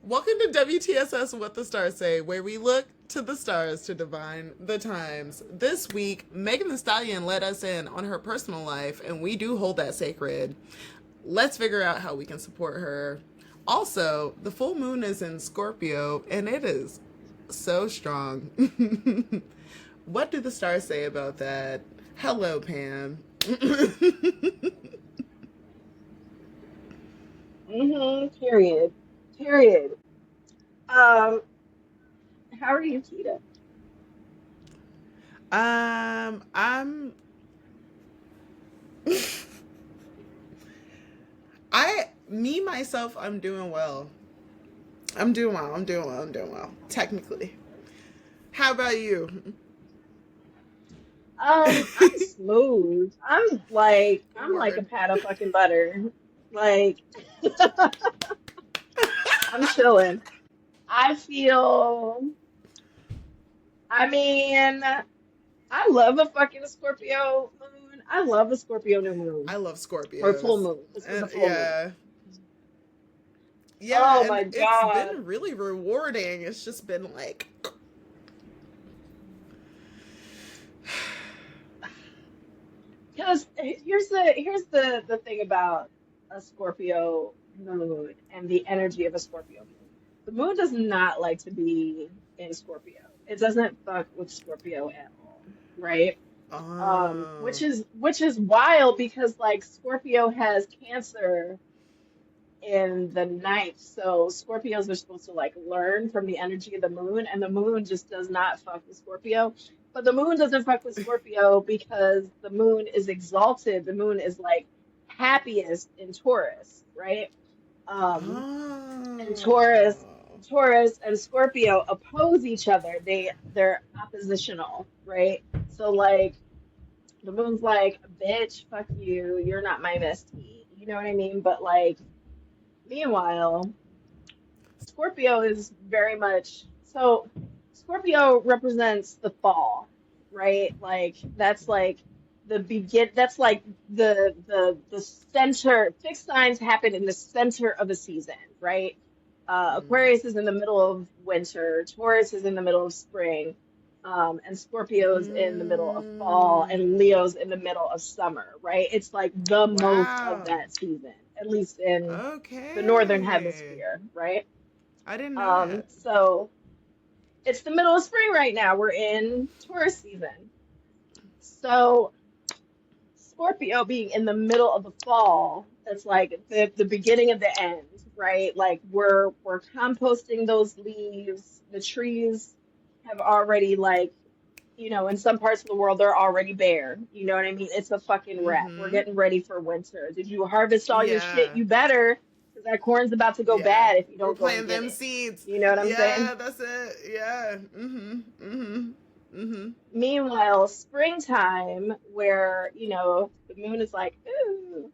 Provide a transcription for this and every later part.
Welcome to WTSS What the Stars Say, where we look to the stars to divine the times. This week, Megan Thee Stallion let us in on her personal life, and we do hold that sacred. Let's figure out how we can support her. Also, the full moon is in Scorpio, and it is so strong. What do the stars say about that? Hello, Pam. Period. Period. How are you, Kita? I'm myself, I'm doing well. I'm doing well. Technically. How about you? I'm smooth. I'm like a Word. pat of fucking butter. Like I'm chilling. I feel. I mean, I love a fucking Scorpio moon. I love a Scorpio new moon I love or full Scorpios. moon. This was a And full moon. yeah. Yeah, Oh and my it's God. been really rewarding. It's just been like Because here's the thing about a Scorpio moon and the energy of a Scorpio moon. The moon does not like to be in Scorpio. It doesn't fuck with Scorpio at all, right? Which oh. is wild because like Scorpio has Cancer in the ninth, so Scorpios are supposed to like learn from the energy of the moon, and the moon just does not fuck with Scorpio. But the moon doesn't fuck with Scorpio because the moon is exalted. The moon is like happiest in Taurus, right? Um, and Oh. Taurus and Scorpio oppose each other. They're oppositional, right? So like the moon's like, bitch, fuck you, you're not my bestie. You know what I mean? But like meanwhile, Scorpio is very much so. Scorpio represents the fall, right? Like that's like the begin. That's like the center. Fixed signs happen in the center of a season, right? Mm. Aquarius is in the middle of winter. Taurus is in the middle of spring. And Scorpio's in the middle of fall, and Mm. Leo's in the middle of summer, right? It's like the most of Wow. that season, at least in the northern Okay. hemisphere, right? I didn't know that. So it's the middle of spring right now. We're in Taurus season. So Scorpio being in the middle of the fall, it's like the beginning of the end, right? Like we're composting those leaves. The trees have already like, in some parts of the world they're already bare. You know what I mean? It's a fucking wrap. We're Mm-hmm. getting ready for winter. Did you harvest all your shit? Yeah. You better, because that corn's about to go Yeah. bad if you We're don't go and planting get them it. seeds. You know what I'm saying? Yeah, that's it. Yeah. Mm-hmm. Mm-hmm. Mm-hmm. Meanwhile, springtime, where, the moon is like, ooh,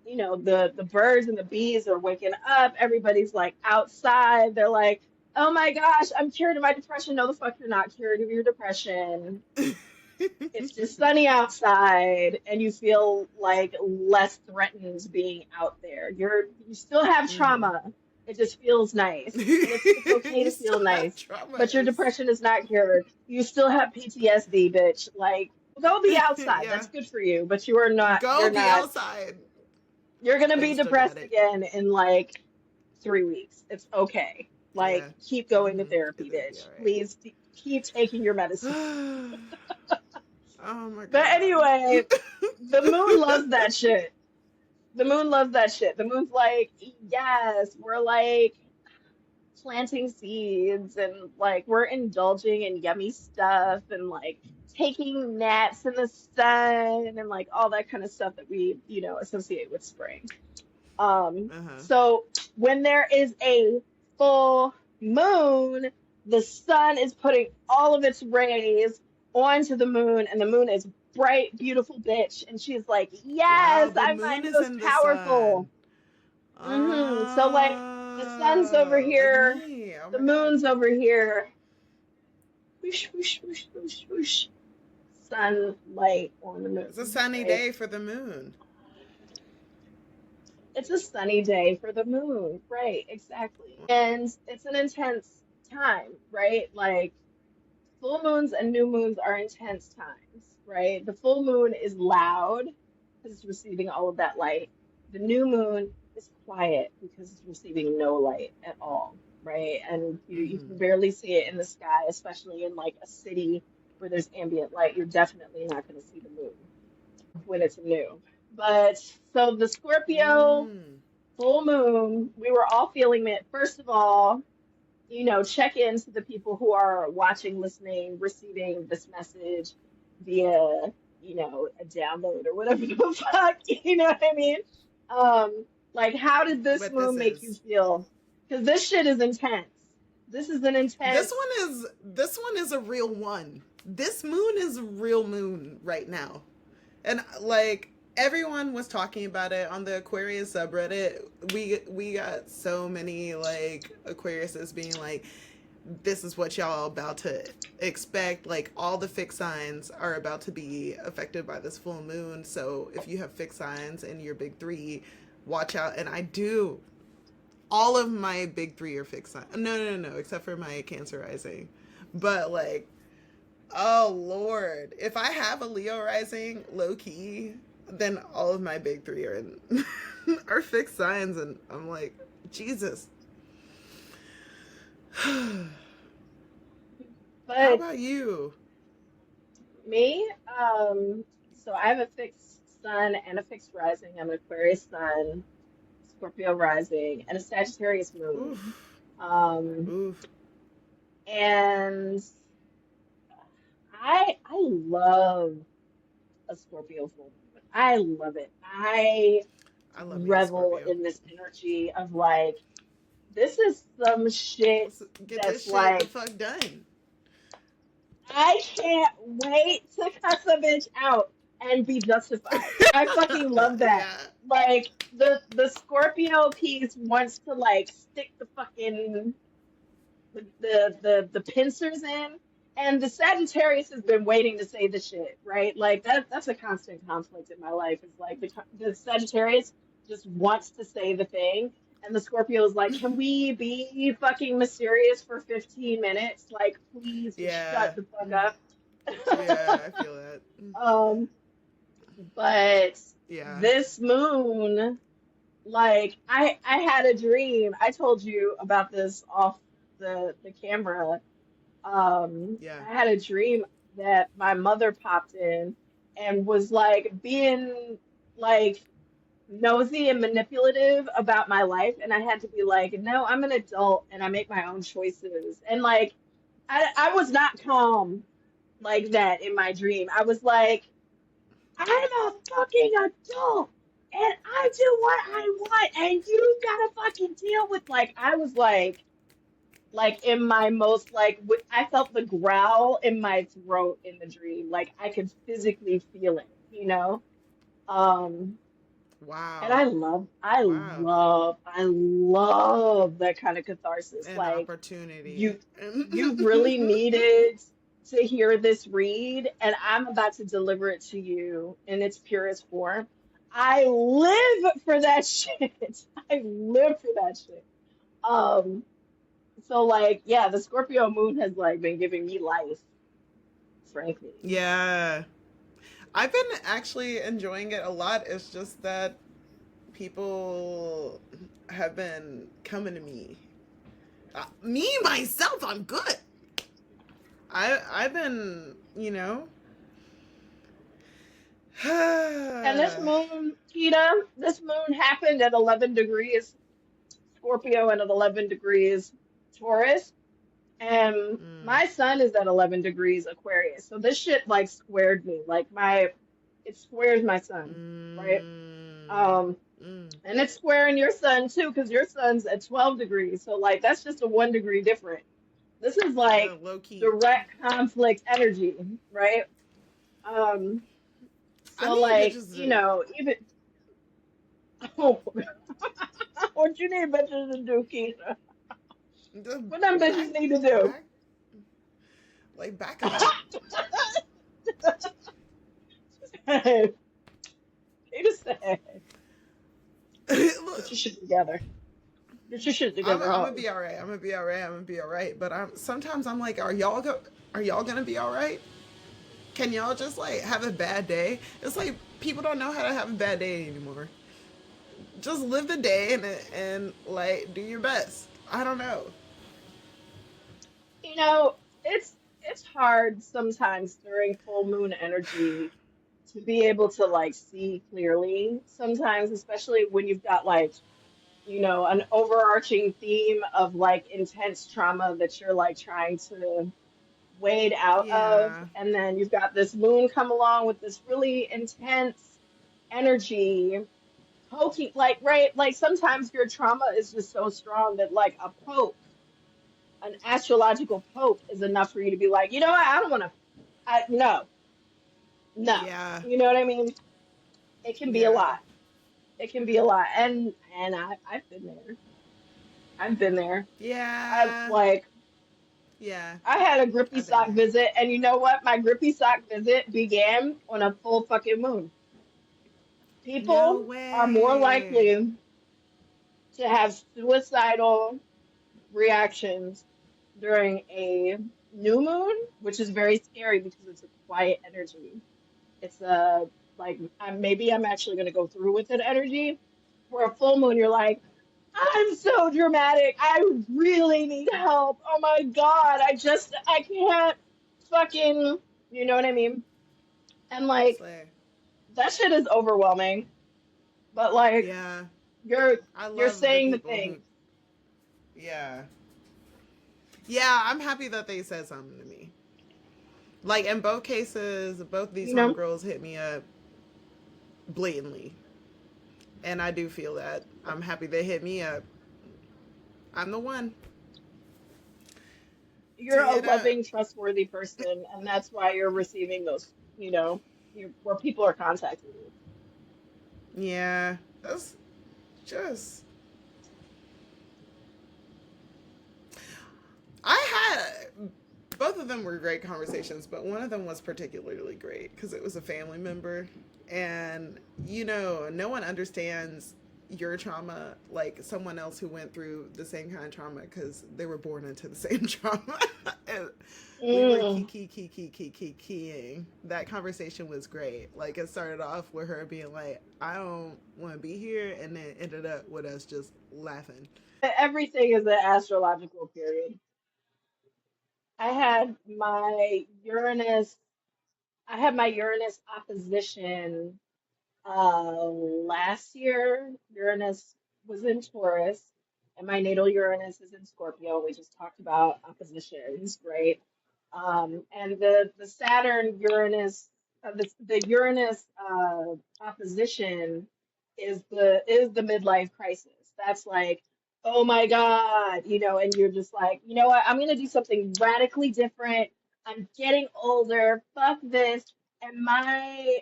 the birds and the bees are waking up. Everybody's like outside. They're like, oh my gosh, I'm cured of my depression. No, the fuck, you're not cured of your depression. It's just sunny outside, and you feel like less threatened being out there. You still have Mm-hmm. trauma. It just feels nice, and it's okay You to still feel have nice. trauma. But your It's depression is not cured. You still have PTSD, bitch. Like, go be outside. yeah. That's good for you, but you are not. You're Go be not. outside. You're gonna But be you still got depressed it. again in like 3 weeks. It's okay. Like, Yeah. keep going to Mm-hmm. therapy, It'll be bitch. Please keep taking your medicine. alright. Oh my But god. anyway, the moon loves that shit. The moon loves that shit. The moon's like, yes, we're like planting seeds and like we're indulging in yummy stuff and like taking naps in the sun and like all that kind of stuff that we, associate with spring. Uh-huh. So when there is a full moon, the sun is putting all of its rays onto the moon, and the moon is bright, beautiful bitch, and she's like, Wow, "Yes, the I'm my moon is most in the sun. powerful." So like the sun's over Like here, me. Oh the my god. moon's over here. Whoosh, whoosh, whoosh, whoosh, whoosh. Sunlight on the It's a moon, sunny right? day for the moon. It's a sunny day for the moon. Right, exactly. And it's an intense time, right? Like full moons and new moons are intense times, right? The full moon is loud because it's receiving all of that light. The new moon is quiet because it's receiving no light at all, right? And you Mm-hmm. can barely see it in the sky, especially in like a city where there's ambient light. You're definitely not going to see the moon when it's new. But so the Scorpio Mm. full moon, we were all feeling it. First of all, check in to the people who are watching, listening, receiving this message via, a download or whatever the fuck, you know what I mean? Like, how did this What this moon make you is. feel? Because this shit is intense. This is an intense. This one is a real one. This moon is a real moon right now. And like everyone was talking about it on the Aquarius subreddit. We got so many like Aquariuses being like, this is what y'all about to expect. Like all the fixed signs are about to be affected by this full moon. So if you have fixed signs in your big three, watch out. And I do. All of my big three are fixed signs. No, except for my Cancer rising. But like, oh Lord, if I have a Leo rising, low key, then all of my big three are in are fixed signs, and I'm like, Jesus. How But about you? me, so I have a fixed sun and a fixed rising. I'm an Aquarius sun, Scorpio rising, and a Sagittarius moon. Oof, Um, oof. and I love a Scorpio full moon. I love it. I I love me a revel Scorpio. in this energy of like, this is some shit Let's get that's this shit the like, fuck done. I can't wait to cuss a bitch out and be justified. I fucking love that. Yeah, Like the Scorpio piece wants to like stick the fucking the pincers in. And the Sagittarius has been waiting to say the shit, right? Like that's a constant conflict in my life. Is like the Sagittarius just wants to say the thing, and the Scorpio is like, "Can we be fucking mysterious for 15 minutes? Like, please just yeah, shut the fuck up." yeah. I feel that. um, but Yeah. this moon, like I had a dream. I told you about this off the camera. Yeah. I had a dream that my mother popped in and was like being like nosy and manipulative about my life, and I had to be like, no, I'm an adult and I make my own choices. And like I was not calm like that in my dream. I was like, I'm a fucking adult and I do what I want and you gotta fucking deal with, like, I was like in my most like I felt the growl in my throat in the dream. Like I could physically feel it, you know? Um and Wow. Wow. I love that kind of catharsis. An Like opportunity. you really needed to hear this read, and I'm about to deliver it to you in its purest form. I live for that shit. I live for that shit. Um so like yeah, the Scorpio moon has like been giving me life, frankly. Yeah. I've been actually enjoying it a lot. It's just that people have been coming to me. Me myself, I'm good. I've been, And this mm, moon, Kita, this moon happened at 11 degrees Scorpio and at 11 degrees Taurus. And my sun is at 11 degrees Aquarius. So this shit like squared me. Like it squares my sun, right? mm, Um, mm. and it's squaring your sun too, because your sun's at 12 degrees. So like that's just a 1 degree difference. This is like Low key. direct conflict energy, right? Um, I so need like, bitches even what you need bitches to do, Keisha? to What them back, bitches need to do? back, like back up. Keisha said, Like Get your shit together. Get your shit I'm together, gonna Holly. be all right. I'm gonna be all right. I'm gonna be all right. But sometimes I'm like, are y'all gonna be all right? Can y'all just like have a bad day? It's like people don't know how to have a bad day anymore. Just live the day and like do your best. I don't know. You know, it's hard sometimes during full moon energy to be able to like see clearly sometimes, especially when you've got like, an overarching theme of like intense trauma that you're like trying to wade out of. Yeah. And then you've got this moon come along with this really intense energy poking, like, right? Like sometimes your trauma is just so strong that like a poke, an astrological poke is enough for you to be like, you know what? I don't want to, no, no. Yeah. You know what I mean? It can be a Yeah. lot. It can be a lot. And I've been there. I've been there. I've Yeah. like Yeah. I had a grippy I've been sock there. visit, and you know what? My grippy sock visit began on a full fucking moon. No People are more way. likely to have suicidal reactions during a new moon, which is very scary because it's a quiet energy. It's a like maybe I'm actually going to go through with it energy. For a full moon, you're like, I'm so dramatic. I really need help. Oh my God. I can't fucking, you know what I mean? And like, Slay. that shit is overwhelming. But like, Yeah. you're, I you're love the saying the people who. things. Yeah. Yeah. I'm happy that they said something to me. Like in both cases, both these You know, homegirls hit me up blatantly, and I do feel that. I'm happy they hit me up. I'm the one to you're a hit up. loving, trustworthy person, and that's why you're receiving those, where people are contacting you. Yeah, that's just. I had both of them were great conversations, but one of them was particularly great because it was a family member, and no one understands your trauma like someone else who went through the same kind of trauma because they were born into the same trauma. And we were Mm. keying. That conversation was great. Like it started off with her being like, "I don't want to be here," and then ended up with us just laughing. Everything is an astrological period. I had my Uranus, I had my Uranus opposition last year. Uranus was in Taurus, and my natal Uranus is in Scorpio. We just talked about oppositions, right? And the Saturn Uranus, the Uranus opposition is the midlife crisis. That's like, oh my God, and you're just like, you know what? I'm gonna do something radically different. I'm getting older. Fuck this. And my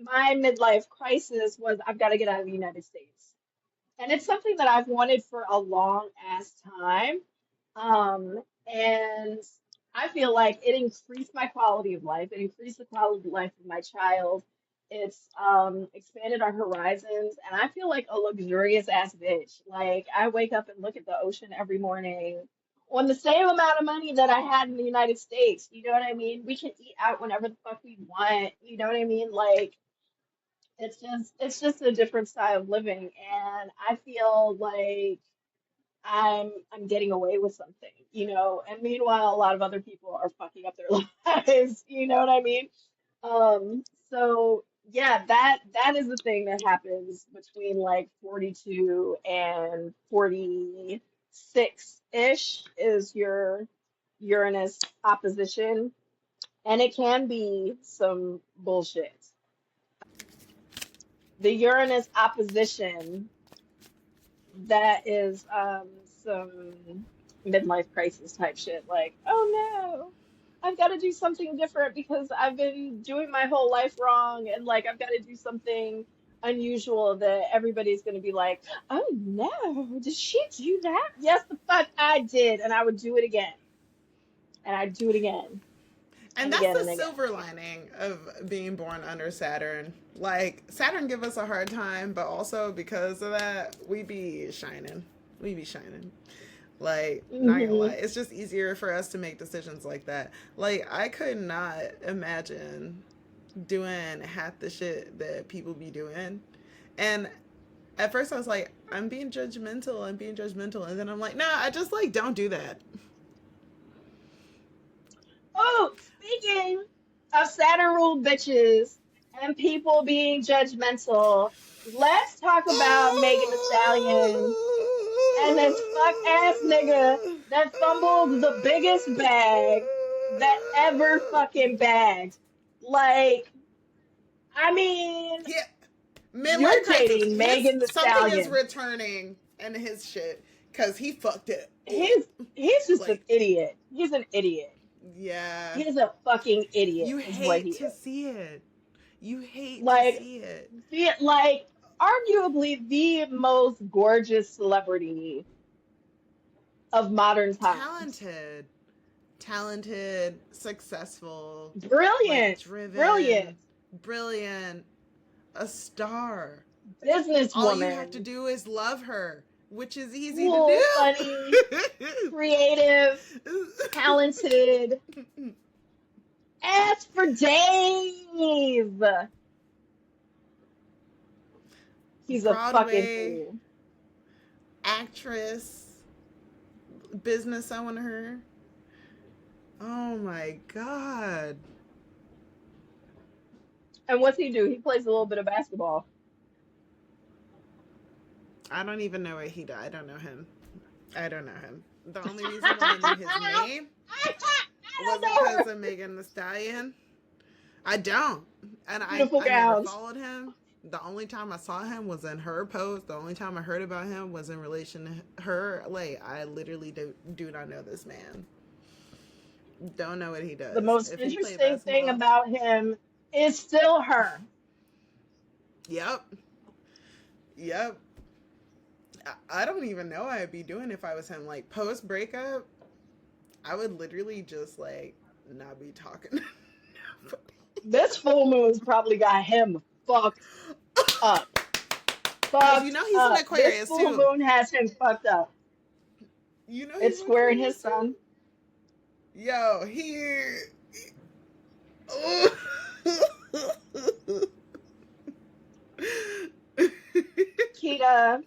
midlife crisis was I've got to get out of the United States. And it's something that I've wanted for a long ass time. And I feel like it increased my quality of life. It increased the quality of life of my child. It's expanded our horizons. And I feel like a luxurious ass bitch. Like I wake up and look at the ocean every morning on the same amount of money that I had in the United States. You know what I mean? We can eat out whenever the fuck we want. You know what I mean? Like it's just a different style of living, and I feel like I'm getting away with something. And meanwhile, a lot of other people are fucking up their lives. You know what I mean? So yeah, that is the thing that happens between like 42 and 46-ish is your Uranus opposition, and it can be some bullshit. The Uranus opposition, that is some midlife crisis type shit. Like, oh no, I've got to do something different because I've been doing my whole life wrong, and like I've got to do something unusual that everybody's going to be like, oh no, did she do that? Yes, the fuck I did, and I would do it again, and I'd do it again. And and that's again the and again. silver lining of being born under Saturn. Like, Saturn give us a hard time, but also because of that, we be shining. We be shining. Like, not gonna lie, Hmm. it's just easier for us to make decisions like that. Like, I could not imagine doing half the shit that people be doing. And at first I was like, I'm being judgmental, and then I'm like, nah, I just like don't do that. Oh, speaking of Saturn ruled bitches and people being judgmental, let's talk about Megan Thee Stallion and this fuck ass nigga that fumbled the biggest bag that ever fucking bagged. Like, I mean, Yeah, midlife you're crisis. dating His Megan Thee something is Stallion. returning in his shit because he fucked it up. He's just an Like, idiot. He's an idiot. yeah, He's a fucking idiot, you is what hate he to is. see it. You hate to Like, see it. like arguably the most gorgeous celebrity of modern times. Talented, talented, successful, like Brilliant, driven, brilliant brilliant, a star. All you have to businesswoman, do is love her, which is easy cool, funny, to creative, do. talented. As for Dave, he's a fucking Broadway fool. actress, business owner. Oh my god. And what's he do? He plays a little bit of basketball. I don't even know what he does. I don't know him. I don't know him. The only reason why I knew his I name was don't know because her. of Megan Thee Stallion. I don't. And Beautiful I never gowns. followed him. The only time I saw him was in her post. The only time I heard about him was in relation to her. Like, I literally do not know this man. Don't know what he The does. most If he played interesting thing basketball, about him is still her. yep. Yep. I don't even know what I'd be doing if I was him. Like, post breakup, I would literally just, like, not be talking. This full moon's probably got him fucked up. Because you Fucked know he's an up. This Aquarius, full too. moon has him fucked up. You know he's It's an squaring his Aquarius, too. sun. Yo, oh. Kita,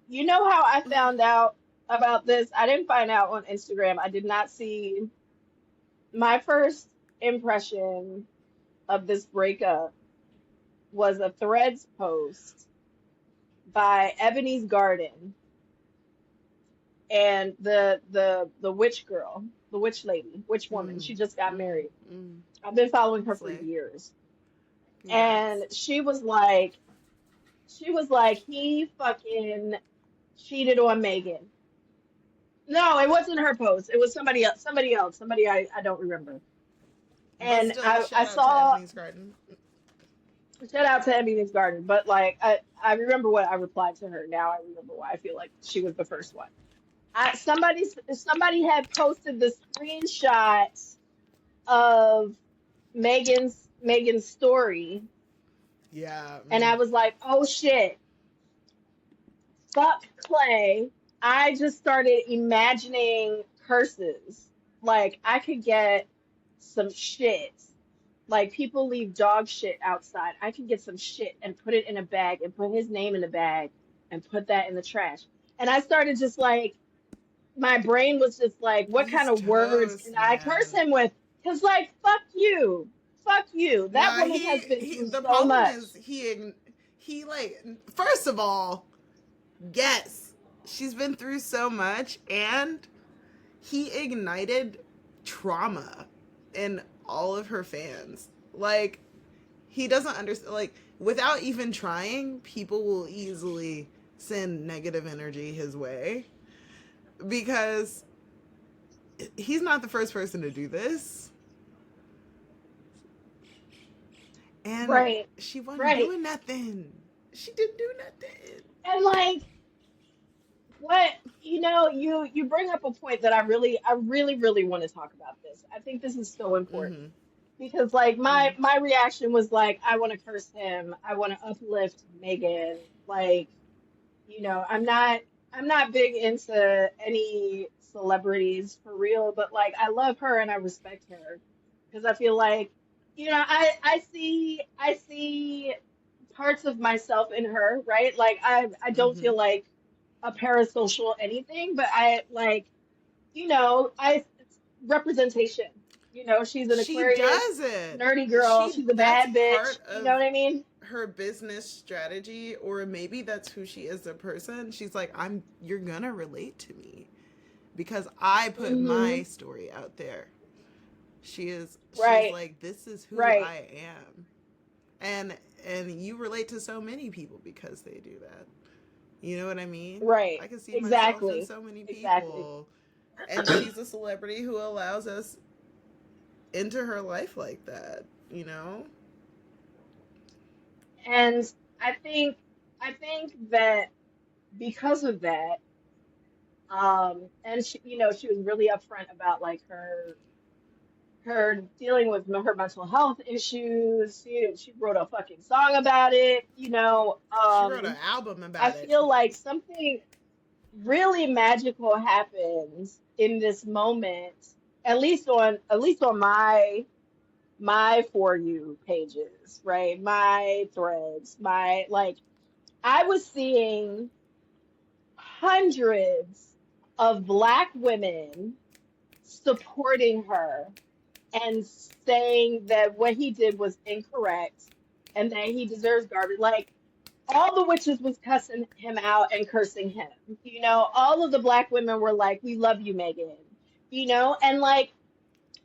you know how I found out about this? I didn't find out on Instagram. I did not see my first impression of this breakup was a Threads post by Ebony's Garden and the witch girl, the witch lady, witch woman. Mm, She just got mm, married. mm. I've been following her for Slay. years. Congrats. And she was like, he fucking cheated on Megan. No, it wasn't her post. It was somebody else, somebody I don't remember. But And still, I shout out to saw, Ebony's Garden. shout out to Emmy's Garden, but like I remember what I replied to her. Now I remember why I feel like she was the first one. Somebody had posted the screenshot of Megan's story, Yeah. and Mm. I was like, oh shit, fuck Clay. I just started imagining curses. Like I could get some shit. Like people leave dog shit outside. I could get some shit and put it in a bag and put his name in the bag and put that in the trash. And I started just like my brain was just like, what kind He's of words can toast, I curse man. him with? Cause like, fuck you, fuck you. That Nah, woman has been through the so problem much. is he like, first of all, yes, she's been through so much, and he ignited trauma in all of her fans. Like, he doesn't understand, like, without even trying, people will easily send negative energy his way because he's not the first person to do this. And Right, she wasn't right. doing nothing. She didn't do nothing. And like, what you bring up a point that I really want to talk about this. I think this is so important Mm-hmm. because like Mm-hmm. my reaction was like I want to curse him. I want to uplift Megan. Like, I'm not big into any celebrities for real, but like I love her and I respect her because I feel like I see parts of myself in her, right? Like I don't Mm-hmm. feel like a parasocial anything, but I like, I representation. She's an She Aquarius, does it. nerdy girl. She She's a That's bad bitch. part You know of what I mean? her business strategy, or maybe that's who she is as a person. She's like, you're gonna relate to me because I put my Hmm. story out there. She's Right. like, this is who Right. I am. And you relate to so many people because they do that. You know what I mean? Right. I can see myself in Exactly. so many Exactly. people. And she's a celebrity who allows us into her life like that, you know? And I think that because of that, and she was really upfront about like her dealing with her mental health issues. She wrote a fucking song about it. She wrote an album I about it. feel like something really magical happens in this moment, at least on my For You pages, right? My threads, my like I was seeing hundreds of Black women supporting her and saying that what he did was incorrect and that he deserves garbage. Like all the witches was cussing him out and cursing him. All of the Black women were like, "We love you, Megan." And like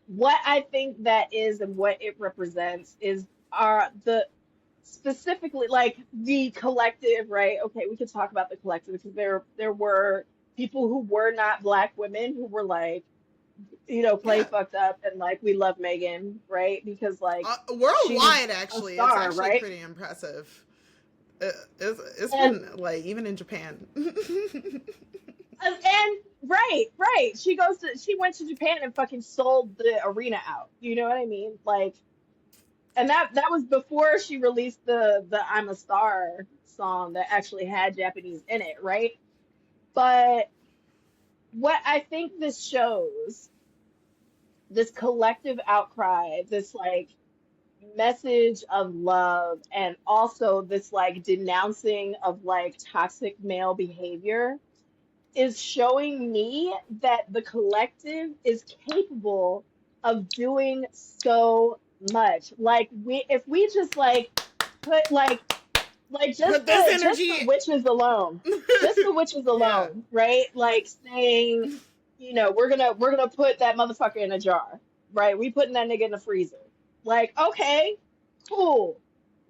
what I think that is and what it represents is the specifically like the collective, right? Okay, we could talk about the collective because there were people who were not Black women who were like, play Yeah. fucked up and like we love Megan, right? Because like she's Worldwide, a actually, it's star, actually right? pretty impressive. It's And been like even in Japan. and right. She went to Japan and fucking sold the arena out. You know what I mean? Like, and that was before she released the I'm a Star song that actually had Japanese in it, right? But what I think this shows, this collective outcry, this like message of love, and also this like denouncing of like toxic male behavior is showing me that the collective is capable of doing so much. Like if we just like put like Put this just the energy. witches alone, just the witches Yeah. alone, right? Like saying, we're gonna put that motherfucker in a jar, right? We putting that nigga in the freezer. Like, okay, cool.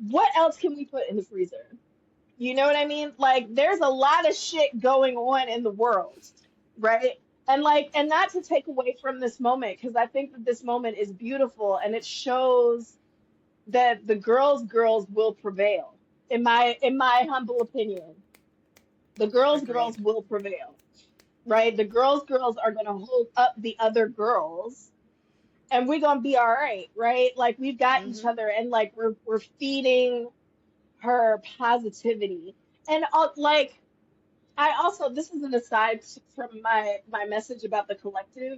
What else can we put in the freezer? You know what I mean? Like, there's a lot of shit going on in the world, right? And like, and not to take away from this moment, because I think that this moment is beautiful and it shows that the girls will prevail. In my humble opinion, the girls Agreed. will prevail, right? The girls are gonna hold up the other girls, and we're gonna be all right, right? Like we've got each Mm-hmm. other, and like we're feeding her positivity, and like I also, this is an aside from my message about the collective,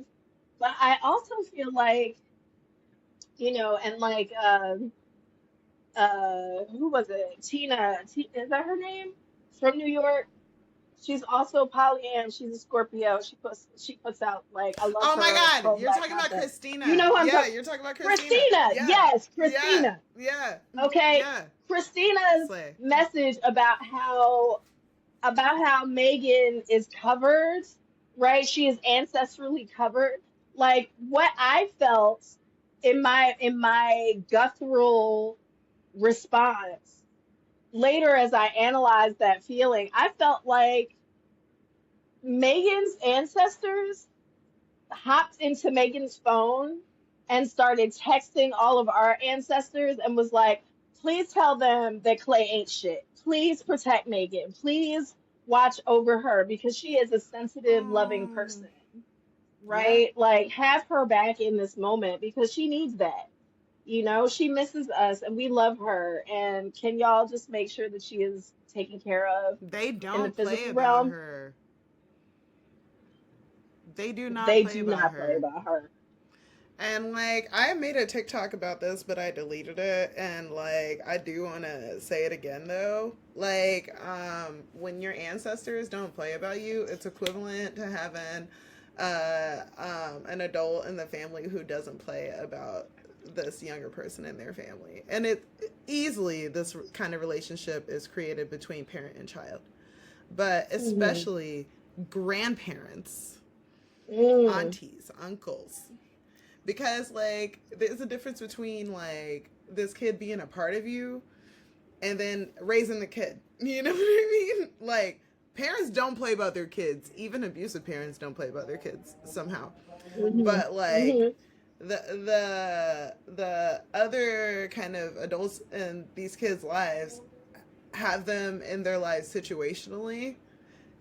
but I also feel like, and like who was it? Is that her name? From New York. She's also Pollyann. She's a Scorpio. She puts out like I love Oh my her God, pro you're black talking about content. You Christina. know who I'm Yeah, talking. you're talking about Christina. Christina. Yeah, Yes, yeah, Christina. yeah, Okay. yeah. Christina's Slay. message about how Megan is covered, right? She is ancestrally covered. Like what I felt in my guttural response later as I analyzed that feeling, I felt like Megan's ancestors hopped into Megan's phone and started texting all of our ancestors and was like, please tell them that Clay ain't shit. Please protect Megan. Please watch over her because she is a sensitive, loving Oh, person, yeah. right? Like, have her back in this moment because she needs that. You know, she misses us and we love her. And can y'all just make sure that she is taken care of They in the don't play physical about realm? her. They do not They play do about not play her. about her. And like I made a TikTok about this, but I deleted it. And like I do want to say it again though. Like when your ancestors don't play about you, it's equivalent to having an adult in the family who doesn't play about this younger person in their family. And it easily this kind of relationship is created between parent and child, but Hmm. especially grandparents, Mm. aunties, uncles, because like there's a difference between like this kid being a part of you and then raising the kid. You know what I mean? Like parents don't play about their kids. Even abusive parents don't play about their kids somehow. Hmm. But like Hmm. the other kind of adults in these kids' lives have them in their lives situationally,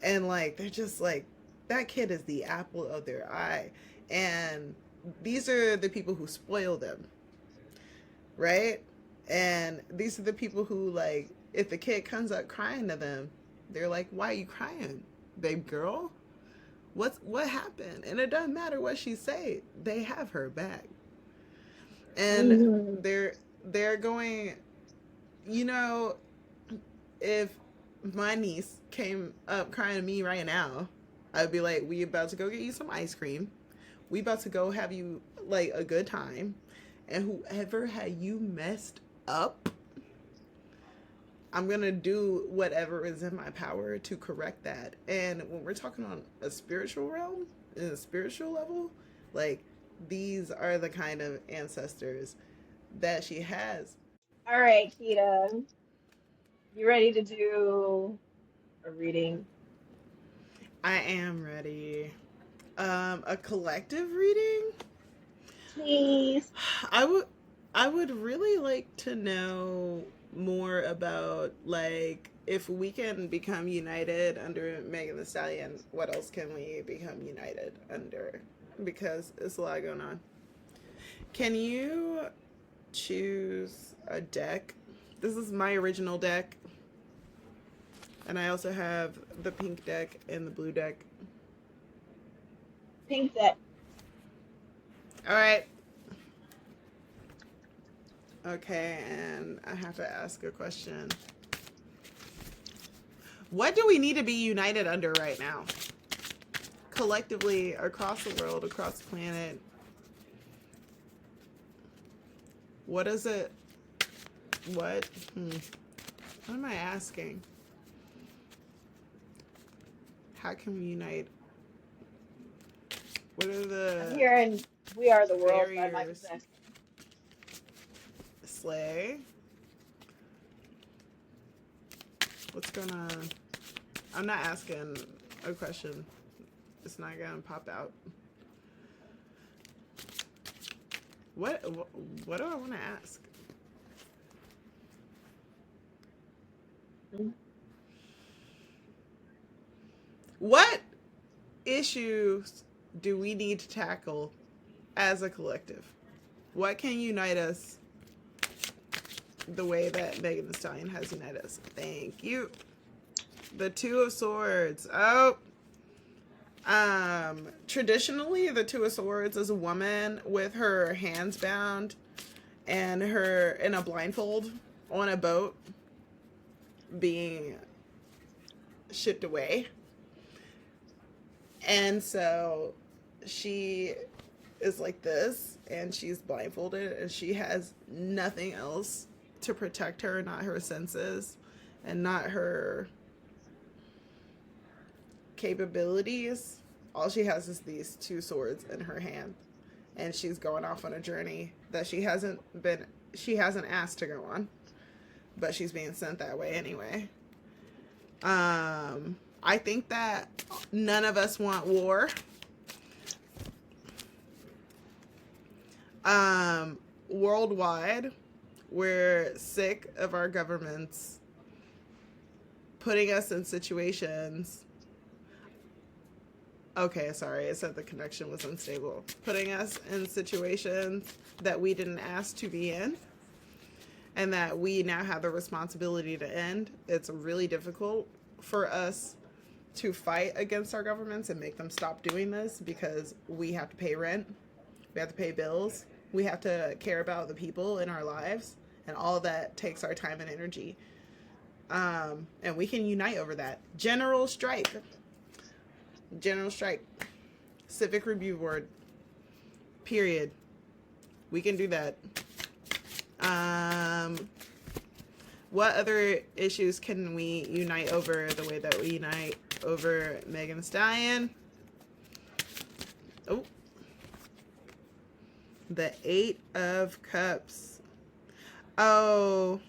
and like they're just like that kid is the apple of their eye, and these are the people who spoil them, right? And these are the people who like if the kid comes up crying to them, they're like, why are you crying, babe girl? What happened? And it doesn't matter what she say, they have her back. And Hmm. they're they're going, you know, if my niece came up crying to me right now, I'd be like, we about to go get you some ice cream. We about to go have you like a good time. And whoever had you messed up, I'm gonna do whatever is in my power to correct that. And when we're talking on a spiritual realm, in a spiritual level, like these are the kind of ancestors that she has. All right, Kita, you ready to do a reading? I am ready. A collective reading? Please. I would I would really like to know more about like if we can become united under Megan Thee Stallion, what else can we become united under? Because it's a lot going on. Can you choose a deck? This is my original deck, and I also have the pink deck and the blue deck. Pink that. All right. Okay, and I have to ask a question. What do we need to be united under right now? Collectively, across the world, across the planet. What is it? What? What am I asking? How can we unite? What are I'm the hearing We Are the World by Michael barriers? Jackson. Slay? What's going on? I'm not asking a question. It's not gonna pop out. What? What do I want to ask? Mhm. What issues do we need to tackle as a collective? What can unite us the way that Megan Thee Stallion has united us? Thank you. The Two of Swords. Oh, traditionally, the Two of Swords is a woman with her hands bound and her in a blindfold on a boat being shipped away. And so she is like this and she's blindfolded and she has nothing else to protect her, not her senses and not her capabilities. All she has is these two swords in her hand, and she's going off on a journey that she hasn't asked to go on, but she's being sent that way anyway. I think that none of us want war. Worldwide, we're sick of our governments putting us in situations. Okay, sorry, it said the connection was unstable. Putting us in situations that we didn't ask to be in and that we now have the responsibility to end. It's really difficult for us to fight against our governments and make them stop doing this because we have to pay rent, we have to pay bills, we have to care about the people in our lives, and all that takes our time and energy. And we can unite over that. General strike. Civic review board. Period. We can do that. What other issues can we unite over the way that we unite over Megan Thee Stallion? Oh. The 8 of Cups. Oh.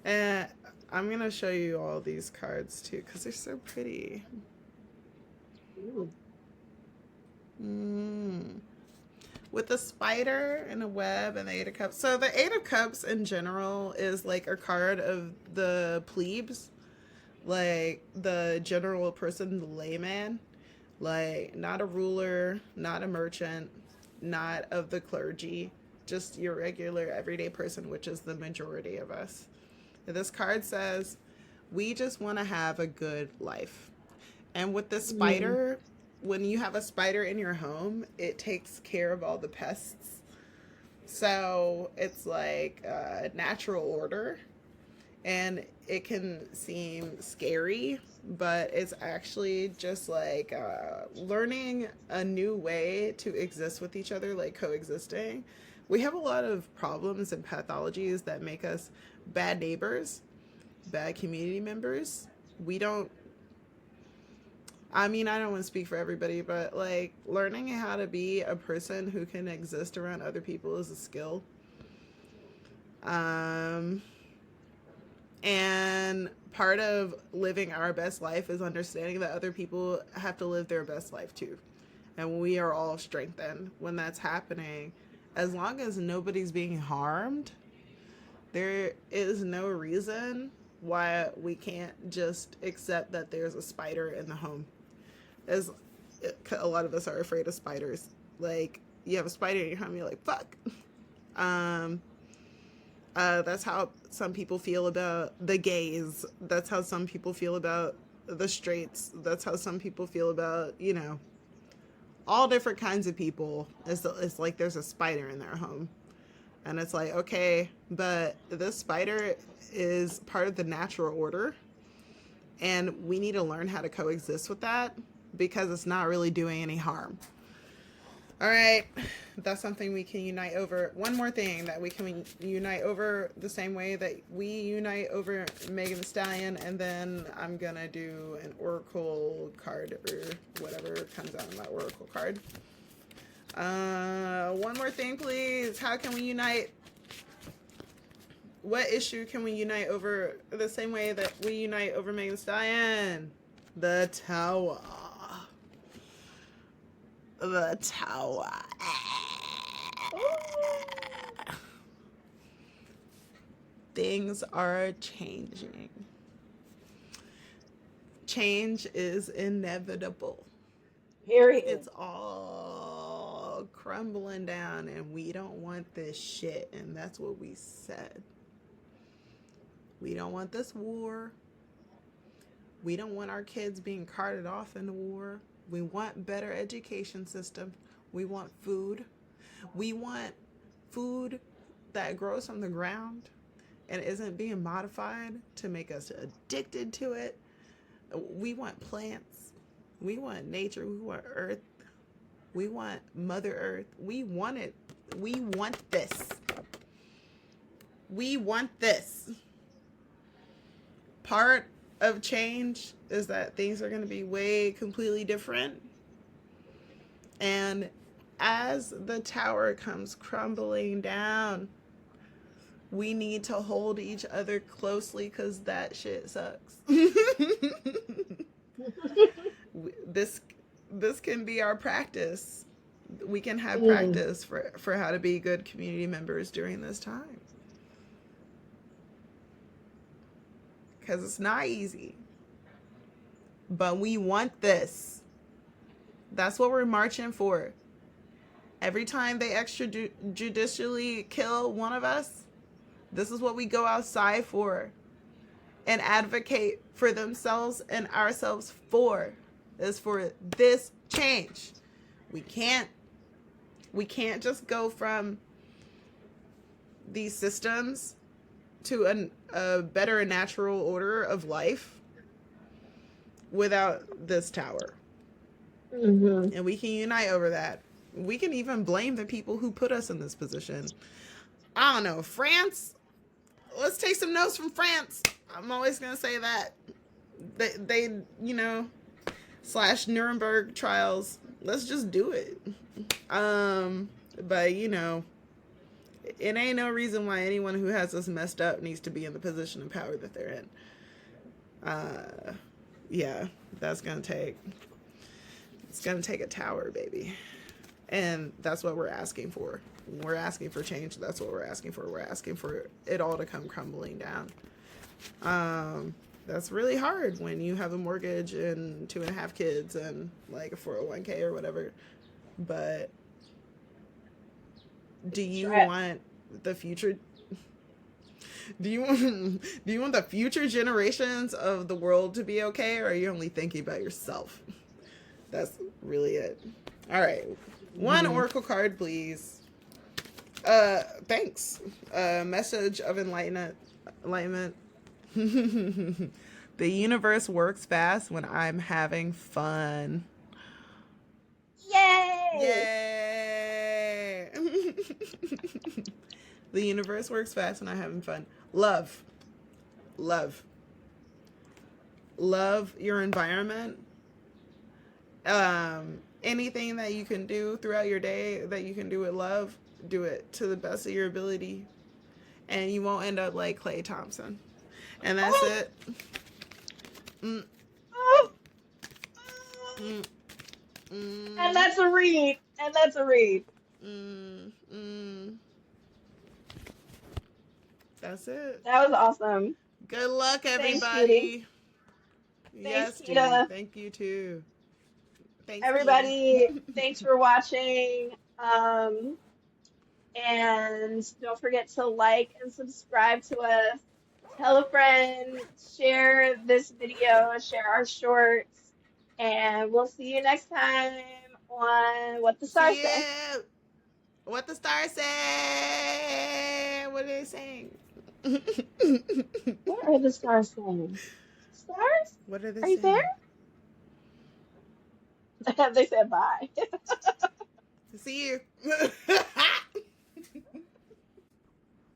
And I'm going to show you all these cards too because they're so pretty. With the spider and a web and the 8 of Cups. So the 8 of Cups in general is like a card of the plebes. Like the general person, the layman. Like not a ruler, not a merchant, not of the clergy. Just your regular everyday person, which is the majority of us. This card says, we just want to have a good life. And with the spider, when you have a spider in your home, it takes care of all the pests. So it's like a natural order. And it can seem scary, but it's actually just like learning a new way to exist with each other, like coexisting. We have a lot of problems and pathologies that make us bad neighbors, bad community members. I don't want to speak for everybody, but like learning how to be a person who can exist around other people is a skill. And part of living our best life is understanding that other people have to live their best life too. And we are all strengthened when that's happening. As long as nobody's being harmed, there is no reason why we can't just accept that there's a spider in the home. As a lot of us are afraid of spiders. Like, you have a spider in your home, you're like, fuck. That's how some people feel about the gays. That's how some people feel about the straights. That's how some people feel about, all different kinds of people. It's like there's a spider in their home. And it's like, okay, but this spider is part of the natural order. And we need to learn how to coexist with that because it's not really doing any harm. All right, that's something we can unite over. One more thing that we can unite over the same way that we unite over Megan Thee Stallion, and then I'm gonna do an oracle card or whatever comes out in that oracle card. One more thing, please. How can we unite? What issue can we unite over the same way that we unite over Megan Thee Stallion? The Tower. The Tower. Things are changing. Change is inevitable. Period. It's all crumbling down and we don't want this shit. And that's what we said. We don't want this war. We don't want our kids being carted off in the war. We want better education system. We want food. We want food that grows from the ground and isn't being modified to make us addicted to it. We want plants. We want nature. We want earth. We want Mother Earth. We want it. We want this. We want this. Part of change is that things are going to be way completely different. And as the tower comes crumbling down, we need to hold each other closely because that shit sucks. This can be our practice. We can have practice for how to be good community members during this time. because it's not easy. But we want this. That's what we're marching for. Every time they extrajudicially kill one of us, this is what we go outside for and advocate for themselves and ourselves for, is for this change. We can't just go from these systems to a better natural order of life without this tower. Mm-hmm. And we can unite over that. We can even blame the people who put us in this position. I don't know, France? Let's take some notes from France. I'm always going to say that. They, you know, / Nuremberg trials. Let's just do it. But, you know, it ain't no reason why anyone who has us messed up needs to be in the position of power that they're in. Yeah, that's going to take... It's going to take a tower, baby. And that's what we're asking for. We're asking for change. That's what we're asking for. We're asking for it all to come crumbling down. That's really hard when you have a mortgage and 2.5 kids and like a 401k or whatever. But do you want the future? Do you want the future generations of the world to be okay, or are you only thinking about yourself? That's really it. All right. One oracle card, please. Thanks. Message of enlightenment. The universe works fast when I'm having fun. Yay! Yay! The universe works fast when I'm having fun. Love. Love your environment. Anything that you can do throughout your day that you can do with love, do it to the best of your ability, and you won't end up like Klay Thompson. And that's it. And that's a read. That's it. That was awesome. Good luck, everybody. Thanks, Judy. Yes, Thanks, Kita. Judy. Thank you too. Thanks, Everybody, Kita. thanks for watching. And don't forget to like and subscribe to us. Tell a friend, share this video, share our shorts, and we'll see you next time on What the Stars Say. What the stars say? What are they saying? What are the stars saying? Stars? What are they Are saying? you there? They said bye. See you.